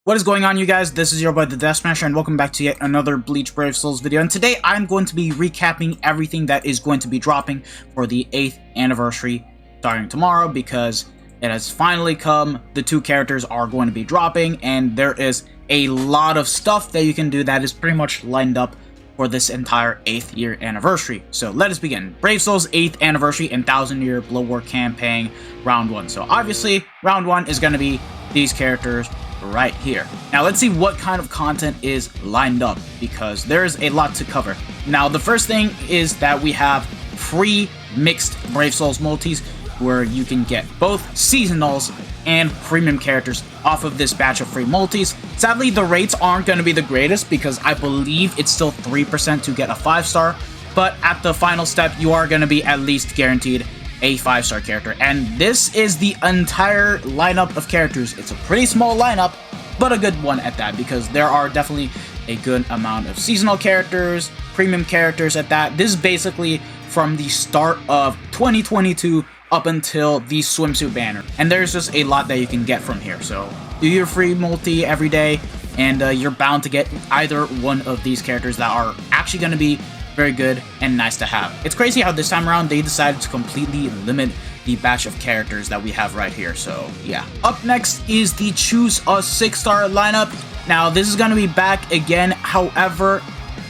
What is going on, you guys? This is your boy the Death Smasher, and welcome back to yet another Bleach Brave Souls video. And today I'm going to be recapping everything that is going to be dropping for the 8th anniversary starting tomorrow, because it has finally come. The 2 characters are going to be dropping, and there is a lot of stuff that you can do that is pretty much lined up for this entire 8th year anniversary. So let us begin. Brave Souls 8th anniversary and 1000 year Blood War campaign round 1. So obviously round 1 is going to be these characters right here. Now let's see what kind of content is lined up, because there's a lot to cover. Now the first thing is that we have free mixed Brave Souls multis, where you can get both seasonals and premium characters off of this batch of free multis. Sadly, the rates aren't going to be the greatest, because I believe it's still 3% to get a 5-star, but at the final step you are going to be at least guaranteed a 5-star character. And this is the entire lineup of characters. It's a pretty small lineup, but a good one at that, because there are definitely a good amount of seasonal characters, premium characters at that. This is basically from the start of 2022 up until the swimsuit banner, and there's just a lot that you can get from here. So do your free multi every day, and you're bound to get either one of these characters that are actually going to be very good and nice to have. It's crazy how this time around they decided to completely limit the batch of characters that we have right here. So yeah. Up next is the choose a 6-star lineup. Now this is going to be back again. However,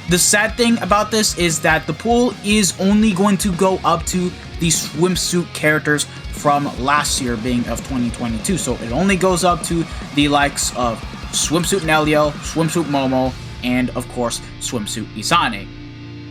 the sad thing about this is that the pool is only going to go up to the swimsuit characters from last year, being of 2022. So it only goes up to the likes of swimsuit Nelio, swimsuit Momo, and of course swimsuit Izane.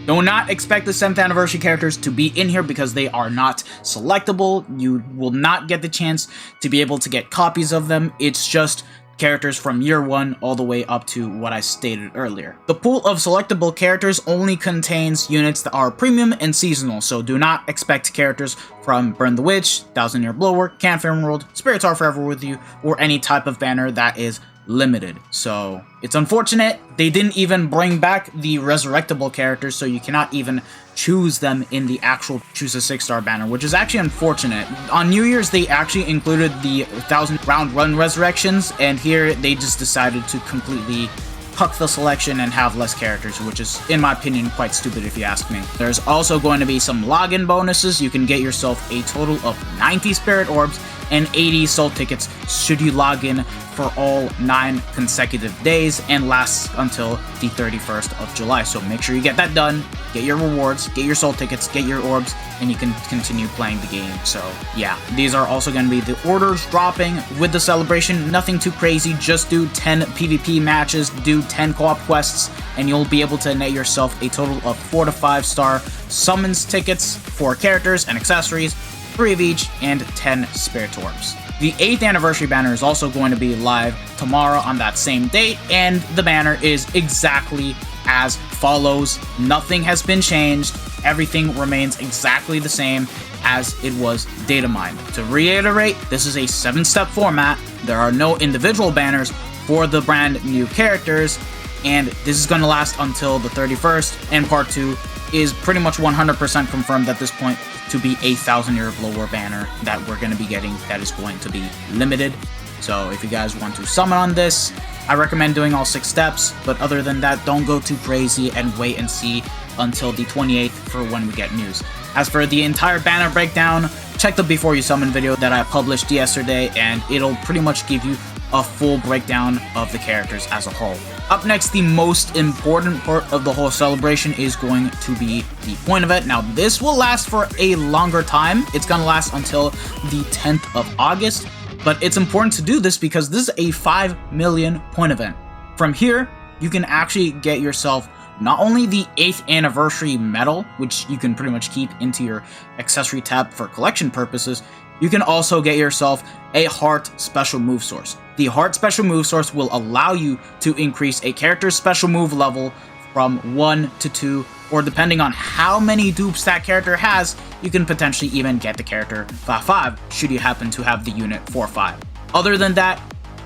Do not expect the 7th anniversary characters to be in here, because they are not selectable. You will not get the chance to be able to get copies of them. It's just characters from year 1 all the way up to what I stated earlier. The pool of selectable characters only contains units that are premium and seasonal, so do not expect characters from Burn the Witch, 1000 Year Blood War, Campfire World, Spirits Are Forever With You, or any type of banner that is limited. So it's unfortunate they didn't even bring back the resurrectable characters, so you cannot even choose them in the actual choose a 6-star banner, which is actually unfortunate. On New Year's they actually included the 1000 round run resurrections, and here they just decided to completely cuck the selection and have less characters, which is, in my opinion, quite stupid if you ask me. There's also going to be some login bonuses. You can get yourself a total of 90 spirit orbs and 80 soul tickets should you log in for all 9 consecutive days, and lasts until the 31st of July. So make sure you get that done, get your rewards, get your soul tickets, get your orbs, and you can continue playing the game. So yeah, these are also going to be the orders dropping with the celebration. Nothing too crazy, just do 10 PvP matches, do 10 co-op quests, and you'll be able to net yourself a total of 4 to 5-star summons tickets for characters and accessories, 3 of each, and 10 spirit orbs. The 8th anniversary banner is also going to be live tomorrow on that same date, and the banner is exactly as follows. Nothing has been changed. Everything remains exactly the same as it was data mined. To reiterate, this is a 7-step format. There are no individual banners for the brand new characters, and this is going to last until the 31st, and part 2 is pretty much 100% confirmed at this point to be a 1000 Year Blood War banner that we're going to be getting, that is going to be limited. So if you guys want to summon on this, I recommend doing all 6 steps, but other than that, don't go too crazy and wait and see until the 28th for when we get news. As for the entire banner breakdown, check the Before You Summon video that I published yesterday, and it'll pretty much give you a full breakdown of the characters as a whole. Up next, the most important part of the whole celebration is going to be the point event. Now, this will last for a longer time. It's going to last until the 10th of August, but it's important to do this because this is a 5 million point event. From here, you can actually get yourself not only the 8th anniversary medal, which you can pretty much keep into your accessory tab for collection purposes, you can also get yourself a heart special move source. The heart special move source will allow you to increase a character's special move level from 1 to 2, or depending on how many dupes that character has, you can potentially even get the character 5/5 should you happen to have the unit 4/5. Other than that,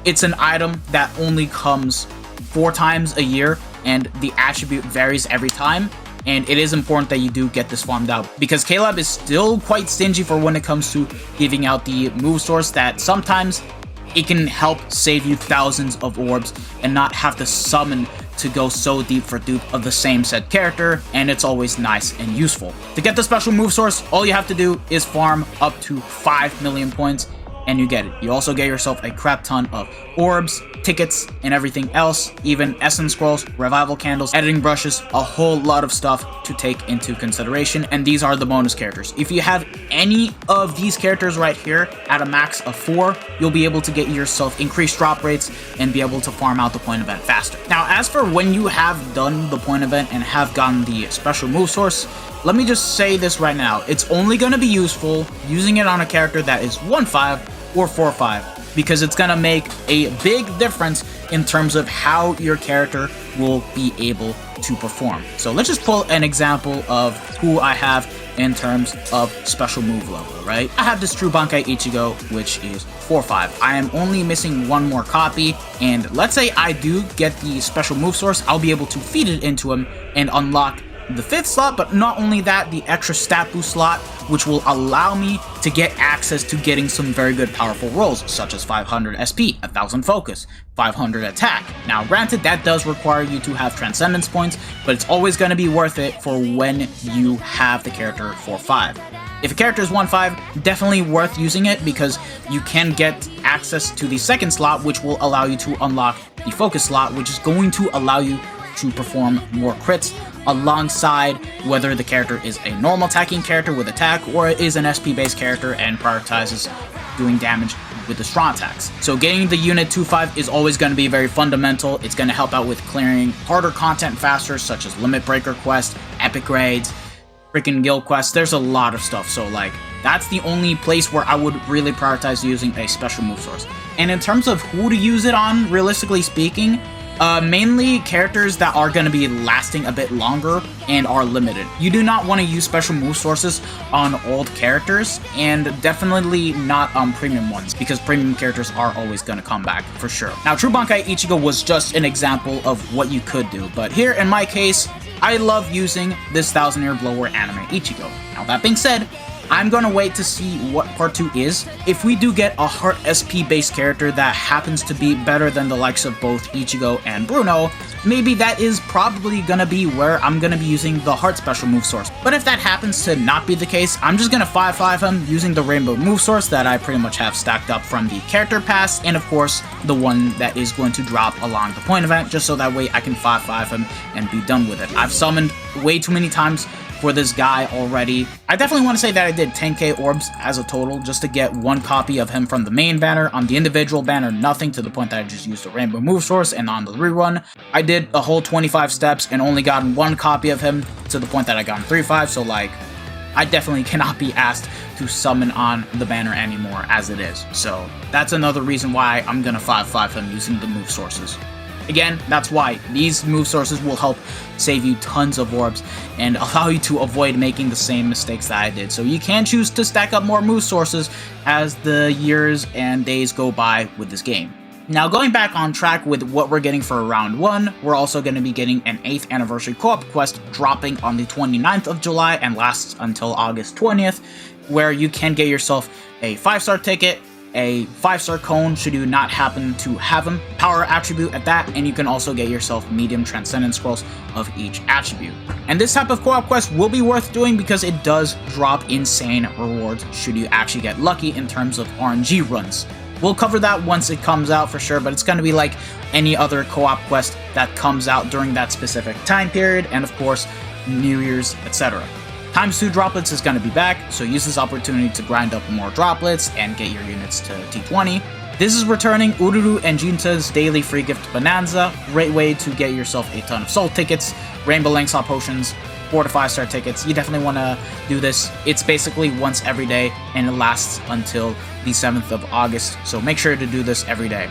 it's an item that only comes 4 times a year, and the attribute varies every time. And it is important that you do get this farmed out, because K-Lab is still quite stingy for when it comes to giving out the move source that sometimes it can help save you thousands of orbs and not have to summon to go so deep for dupe of the same said character, and it's always nice and useful. To get the special move source, all you have to do is farm up to 5 million points, and you get it. You also get yourself a crap ton of orbs, tickets, and everything else, even essence scrolls, revival candles, editing brushes, a whole lot of stuff to take into consideration, and these are the bonus characters. If you have any of these characters right here at a max of 4, you'll be able to get yourself increased drop rates and be able to farm out the point event faster. Now, as for when you have done the point event and have gotten the special move source, let me just say this right now, it's only going to be useful using it on a character that is 1-5 or 4-5, because it's going to make a big difference in terms of how your character will be able to perform. So let's just pull an example of who I have in terms of special move level, right? I have this True Bankai Ichigo, which is 4-5. I am only missing one more copy, and let's say I do get the special move source, I'll be able to feed it into him and unlock the 5th slot, but not only that, the extra stat boost slot, which will allow me to get access to getting some very good powerful rolls, such as 500 SP, 1000 focus, 500 attack. Now granted, that does require you to have transcendence points, but it's always going to be worth it for when you have the character 4-5. If a character is 1-5, definitely worth using it because you can get access to the 2nd slot, which will allow you to unlock the focus slot, which is going to allow you to perform more crits alongside whether the character is a normal attacking character with attack or it is an SP based character and prioritizes doing damage with the strong attacks. So getting the unit 2-5 is always going to be very fundamental. It's going to help out with clearing harder content faster, such as limit breaker quests, epic raids, freaking guild quests. There's a lot of stuff, so like that's the only place where I would really prioritize using a special move source. And in terms of who to use it on, realistically speaking, mainly characters that are going to be lasting a bit longer and are limited. You do not want to use special move sources on old characters, and definitely not on premium ones, because premium characters are always going to come back for sure. Now, True Bankai Ichigo was just an example of what you could do, but here in my case, I love using this 1000-year blower anime Ichigo. Now, that being said, I'm gonna wait to see what part 2 is. If we do get a heart SP based character that happens to be better than the likes of both Ichigo and Bruno, maybe that is probably gonna be where I'm gonna be using the heart special move source. But if that happens to not be the case, I'm just gonna 5-5 him using the rainbow move source that I pretty much have stacked up from the character pass, and of course the one that is going to drop along the point event, just so that way I can 5-5 him and be done with it. I've summoned way too many times for this guy already. I definitely want to say that I did 10k orbs as a total just to get one copy of him from the main banner. On the individual banner, nothing, to the point that I just used the rainbow move source, and on the rerun, I did a whole 25 steps and only gotten one copy of him, to the point that I got 3-5, so like, I definitely cannot be asked to summon on the banner anymore as it is. So that's another reason why I'm gonna 5-5 him using the move sources. Again, that's why these move sources will help save you tons of orbs and allow you to avoid making the same mistakes that I did. So you can choose to stack up more move sources as the years and days go by with this game. Now, going back on track with what we're getting for round 1, we're also going to be getting an 8th anniversary co-op quest dropping on the 29th of July and lasts until August 20th, where you can get yourself a 5-star ticket, a 5-star cone should you not happen to have them, power attribute at that, and you can also get yourself medium transcendence scrolls of each attribute. And this type of co-op quest will be worth doing because it does drop insane rewards should you actually get lucky in terms of RNG runs. We'll cover that once it comes out for sure, but it's going to be like any other co-op quest that comes out during that specific time period, and of course, New Year's, etc. Times 2 droplets is going to be back, so use this opportunity to grind up more droplets and get your units to T20. This is returning Ururu and Junta's daily free gift bonanza. Great way to get yourself a ton of soul tickets, rainbow Langsaw potions, 4 to 5-star tickets. You definitely want to do this. It's basically once every day and it lasts until the 7th of August, so make sure to do this every day.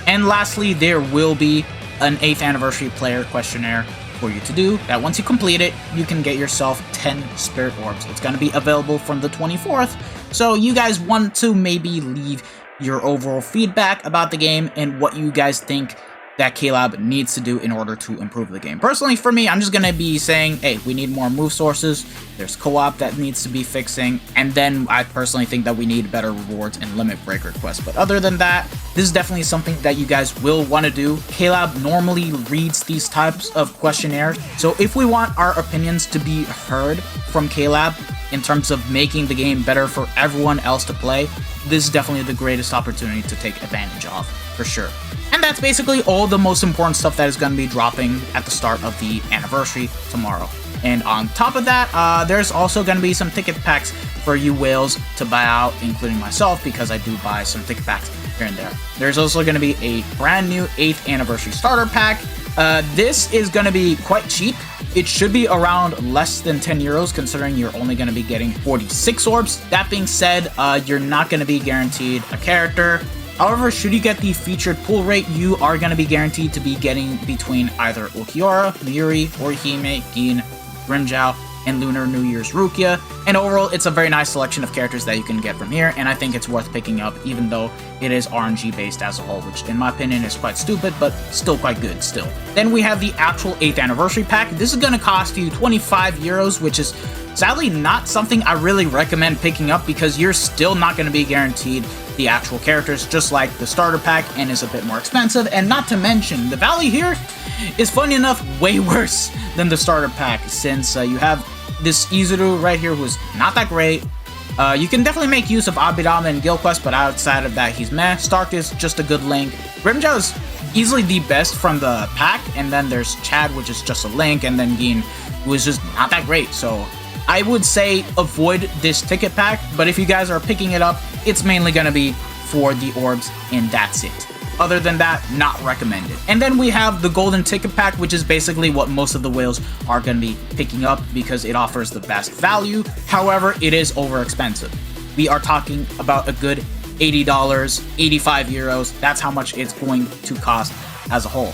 And lastly, there will be an 8th anniversary player questionnaire for you to do, that once you complete it, you can get yourself 10 spirit orbs. It's going to be available from the 24th, so you guys want to maybe leave your overall feedback about the game and what you guys think that K-Lab needs to do in order to improve the game. Personally, for me, I'm just going to be saying, hey, we need more move sources, there's co-op that needs to be fixing, and then I personally think that we need better rewards and limit break requests. But other than that, this is definitely something that you guys will want to do. K-Lab normally reads these types of questionnaires, so if we want our opinions to be heard from K-Lab in terms of making the game better for everyone else to play, this is definitely the greatest opportunity to take advantage of, for sure. And that's basically all the most important stuff that is going to be dropping at the start of the anniversary tomorrow. And on top of that, there's also going to be some ticket packs for you whales to buy out, including myself, because I do buy some ticket packs here and there. There's also going to be a brand new 8th anniversary starter pack. This is going to be quite cheap. It should be around less than 10 euros, considering you're only going to be getting 46 orbs. That being said, you're not going to be guaranteed a character. However, should you get the featured pull rate, you are going to be guaranteed to be getting between either Ulquiorra, Miuri, Orihime, Gin, Grimmjow, and Lunar New Year's Rukia. And overall, it's a very nice selection of characters that you can get from here, and I think it's worth picking up, even though it is RNG based as a whole, which in my opinion is quite stupid, but still quite good still. Then we have the actual 8th anniversary pack. This is going to cost you 25 euros, which is sadly not something I really recommend picking up, because you're still not going to be guaranteed the actual characters, just like the starter pack, and is a bit more expensive. And not to mention, the value here is, funny enough, way worse than the starter pack, since you have this Izuru right here, who's not that great. You can definitely make use of Abidama and Gilquest, but outside of that, he's meh. Stark is just a good link. Grimmjow is easily the best from the pack, and then there's Chad, which is just a link, and then Gin, who is just not that great. So I would say avoid this ticket pack, but if you guys are picking it up, it's mainly going to be for the orbs, and that's it. Other than that, not recommended. And then we have the golden ticket pack, which is basically what most of the whales are going to be picking up because it offers the best value. However, it is over expensive. We are talking about a good $80, 85 euros. That's how much it's going to cost as a whole.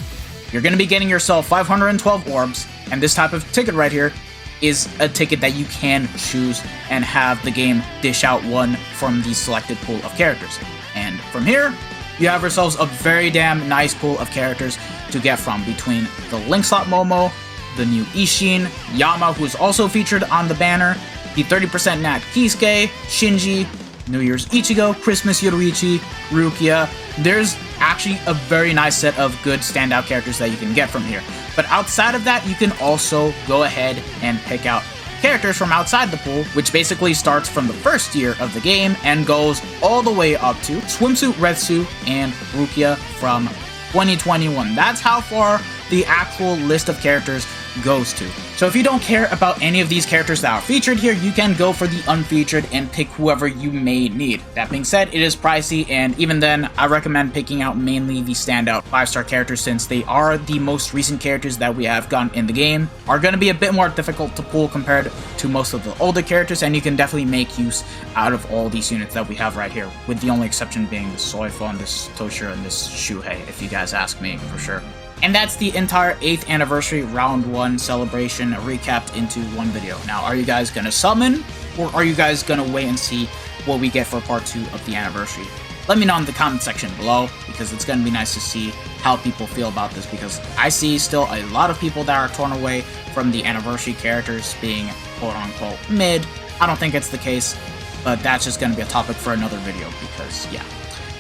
You're going to be getting yourself 512 orbs, and this type of ticket right here is a ticket that you can choose and have the game dish out one from the selected pool of characters. And from here, you have yourselves a very damn nice pool of characters to get from, between the Link Slot Momo, the new Ishin, Yama, who is also featured on the banner, the 30% Nat Kisuke, Shinji, New Year's Ichigo, Christmas Yoruichi, Rukia. There's actually a very nice set of good standout characters that you can get from here. But outside of that, you can also go ahead and pick out characters from outside the pool, which basically starts from the first year of the game and goes all the way up to Swimsuit Retsu and Rukia from 2021. That's how far the actual list of characters goes to. So if you don't care about any of these characters that are featured here, you can go for the unfeatured and pick whoever you may need. That being said, it is pricey, and even then, I recommend picking out mainly the standout 5-star characters, since they are the most recent characters that we have gotten in the game, are going to be a bit more difficult to pull compared to most of the older characters, and you can definitely make use out of all these units that we have right here, with the only exception being this Soifo and this Toshiro and this Shuhei, if you guys ask me, for sure. And that's the entire 8th anniversary round 1 celebration recapped into one video. Now, are you guys gonna summon, or are you guys gonna wait and see what we get for part 2 of the anniversary? Let me know in the comment section below, because it's gonna be nice to see how people feel about this, because I see still a lot of people that are torn away from the anniversary characters being quote-unquote mid. I don't think it's the case, but that's just gonna be a topic for another video, because yeah.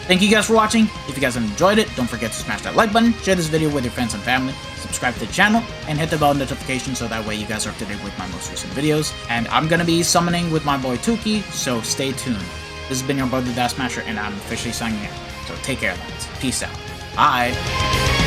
Thank you guys for watching. If you guys have enjoyed it, don't forget to smash that like button, share this video with your friends and family, subscribe to the channel, and hit the bell notification so that way you guys are up to date with my most recent videos. And I'm gonna be summoning with my boy Tuki, so stay tuned. This has been your boy the Dash Smasher, and I'm officially signing out. So take care, lads. Peace out. Bye.